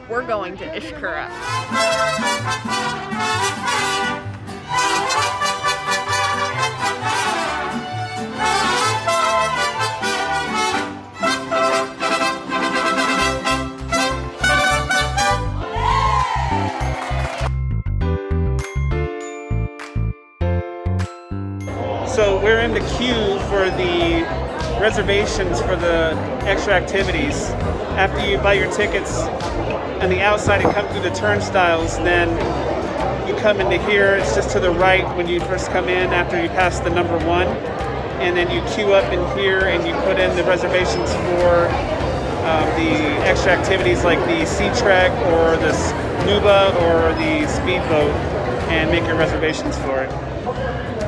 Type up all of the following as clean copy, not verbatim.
we're going to Xcaret. So we're in the queue for the reservations for the extra activities. After you buy your tickets on the outside and come through the turnstiles, then you come into here. It's just to the right when you first come in after you pass the number 1. And then you queue up in here and you put in the reservations for the extra activities like the Sea Trek or the Snuba or the Speedboat, and make your reservations for it.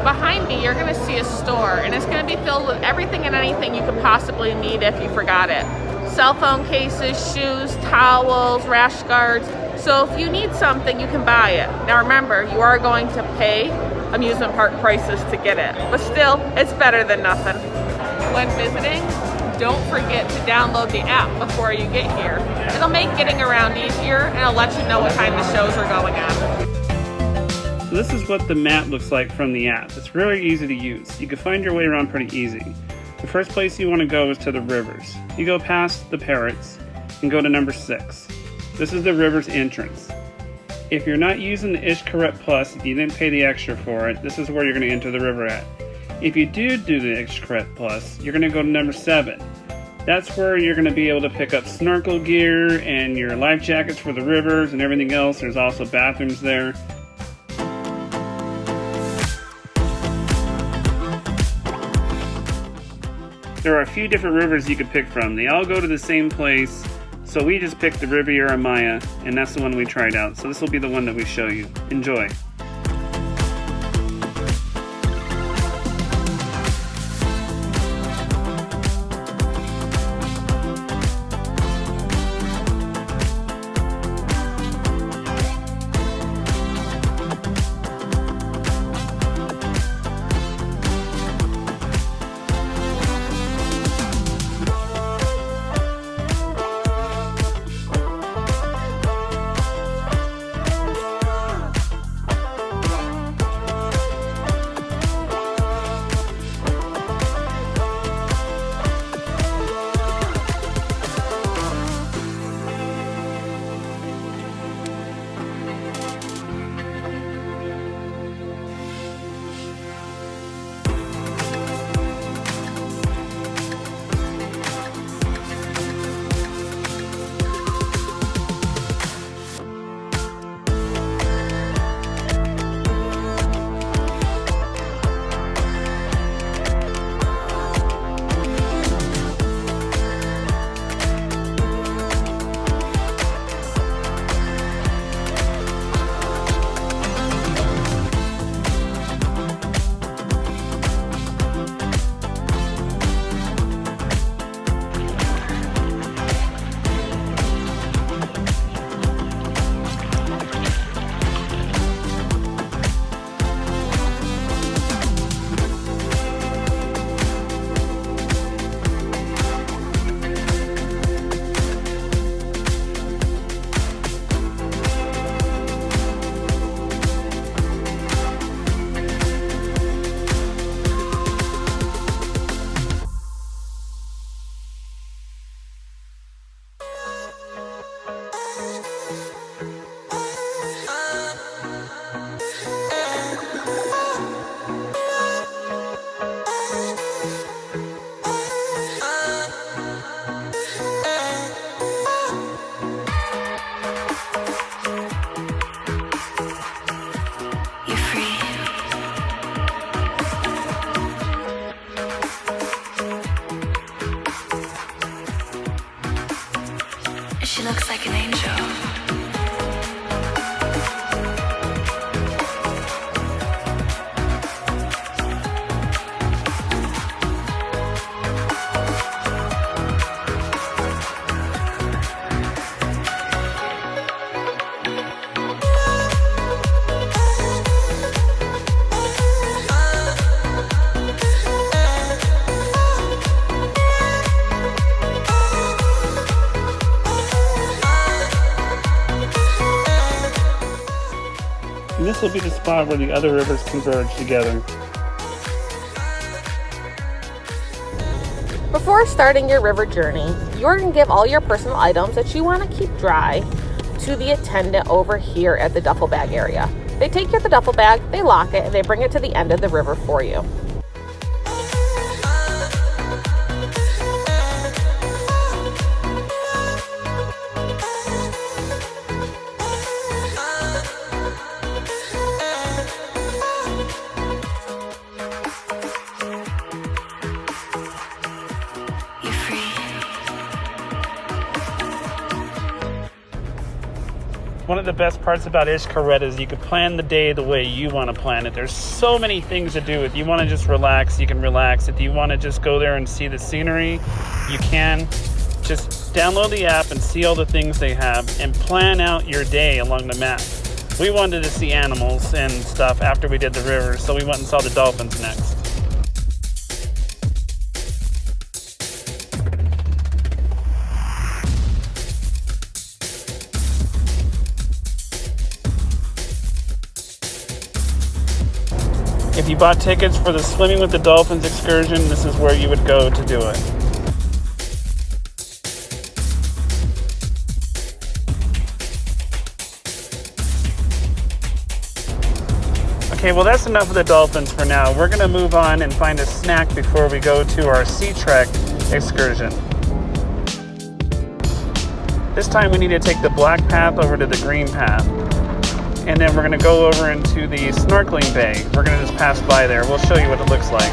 Behind me, you're going to see a store, and it's going to be filled with everything and anything you could possibly need if you forgot it. Cell phone cases, shoes, towels, rash guards. So if you need something, you can buy it. Now remember, you are going to pay amusement park prices to get it, but still, it's better than nothing. When visiting, don't forget to download the app before you get here. It'll make getting around easier, and it'll let you know what time the shows are going on. So this is what the map looks like from the app. It's really easy to use. You can find your way around pretty easy. The first place you want to go is to the rivers. You go past the parrots and go to number 6. This is the river's entrance. If you're not using the Xcaret Plus, if you didn't pay the extra for it, this is where you're going to enter the river at. If you do the Xcaret Plus, you're going to go to number 7. That's where you're going to be able to pick up snorkel gear and your life jackets for the rivers and everything else. There's also bathrooms there. There are a few different rivers you could pick from. They all go to the same place, so we just picked the Riviera Maya, and that's the one we tried out. So this will be the one that we show you. Enjoy. She looks like an angel. this will be the spot where the other rivers converge together. Before starting your river journey, you're going to give all your personal items that you want to keep dry to the attendant over here at the duffel bag area. They take you the duffel bag, they lock it, and they bring it to the end of the river for you. You're free. One of the best parts about Xcaret is you can plan the day the way you want to plan it. There's so many things to do. If you want to just relax, you can relax. If you want to just go there and see the scenery, you can. Just download the app and see all the things they have and plan out your day along the map. We wanted to see animals and stuff after we did the river, so we went and saw the dolphins next. If you bought tickets for the Swimming with the Dolphins excursion, this is where you would go to do it. Okay, well that's enough of the dolphins for now. We're going to move on and find a snack before we go to our Xcaret excursion. This time we need to take the black path over to the green path. And then we're going to go over into the snorkeling bay. We're going to just pass by there. We'll show you what it looks like.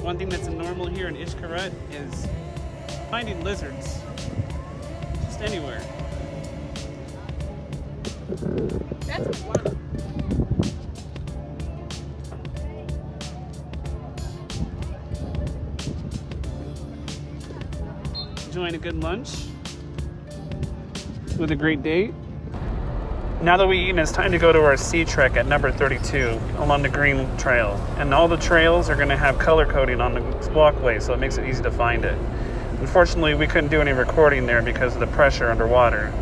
One thing that's normal here in Xcaret is finding lizards just anywhere. That's one. Enjoying a good lunch with a great date. Now that we've eaten, it's time to go to our sea trek at number 32 along the green trail. And all the trails are going to have color coding on the walkway, so it makes it easy to find it. Unfortunately, we couldn't do any recording there because of the pressure underwater.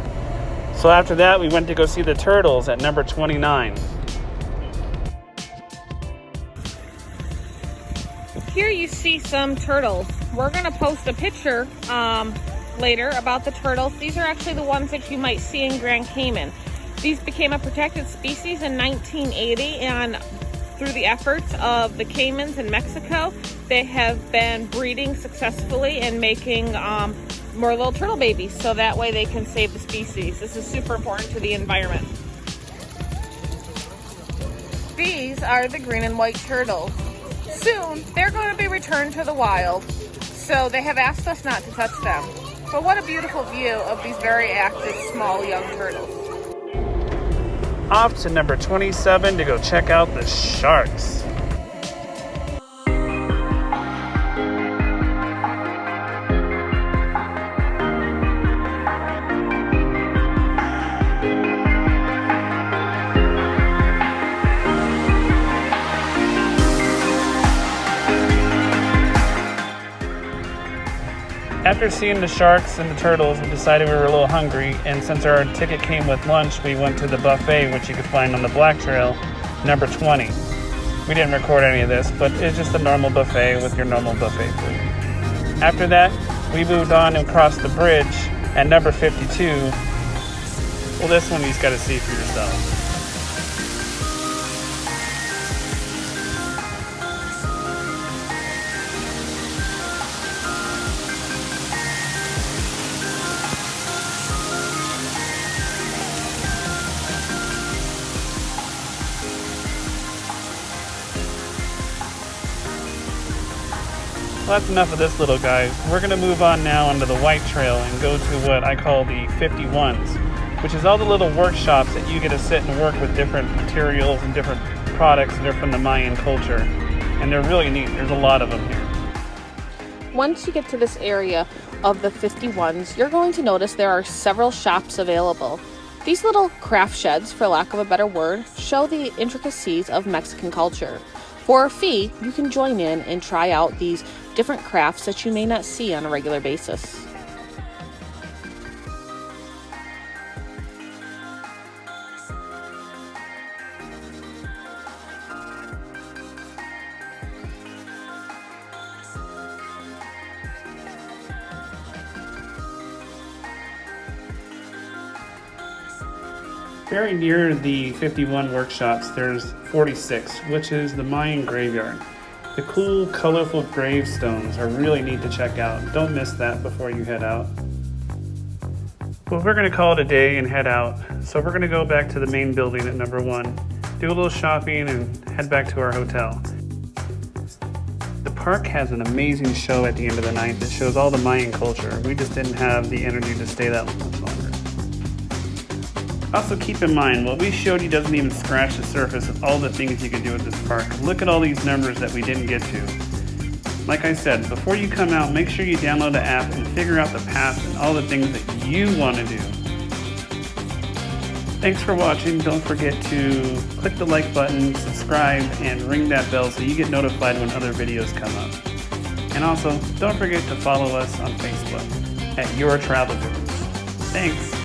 So after that, we went to go see the turtles at number 29. Here you see some turtles. We're going to post a picture later about the turtles. These are actually the ones that you might see in Grand Cayman. These became a protected species in 1980, and through the efforts of the Caymans in Mexico, they have been breeding successfully and making more little turtle babies, so that way they can save the species. This is super important to the environment. These are the green and white turtles. Soon, they're going to be returned to the wild, so they have asked us not to touch them. But what a beautiful view of these very active, small, young turtles. Off to number 27 to go check out the sharks. After seeing the sharks and the turtles, we decided we were a little hungry, and since our ticket came with lunch, we went to the buffet, which you could find on the Black Trail, number 20. We didn't record any of this, but it's just a normal buffet with your normal buffet food. After that, we moved on and crossed the bridge at number 52. Well, this one you just got to see for yourself. Well, that's enough of this little guy. We're going to move on now onto the White Trail and go to what I call the 51s, which is all the little workshops that you get to sit and work with different materials and different products that are from the Mayan culture. And they're really neat. There's a lot of them here. Once you get to this area of the 51s, you're going to notice there are several shops available. These little craft sheds, for lack of a better word, show the intricacies of Mexican culture. For a fee, you can join in and try out these different crafts that you may not see on a regular basis. Very near the 51 workshops, there's 46, which is the Mayan graveyard. The cool, colorful gravestones are really neat to check out. Don't miss that before you head out. Well, we're going to call it a day and head out. So we're going to go back to the main building at number 1, do a little shopping, and head back to our hotel. The park has an amazing show at the end of the night that shows all the Mayan culture. We just didn't have the energy to stay that much longer. Also keep in mind, what we showed you doesn't even scratch the surface of all the things you can do at this park. Look at all these numbers that we didn't get to. Like I said, before you come out, make sure you download the app and figure out the paths and all the things that you want to do. Thanks for watching. Don't forget to click the like button, subscribe, and ring that bell so you get notified when other videos come up. And also, don't forget to follow us on Facebook at Your Travel Gurus. Thanks.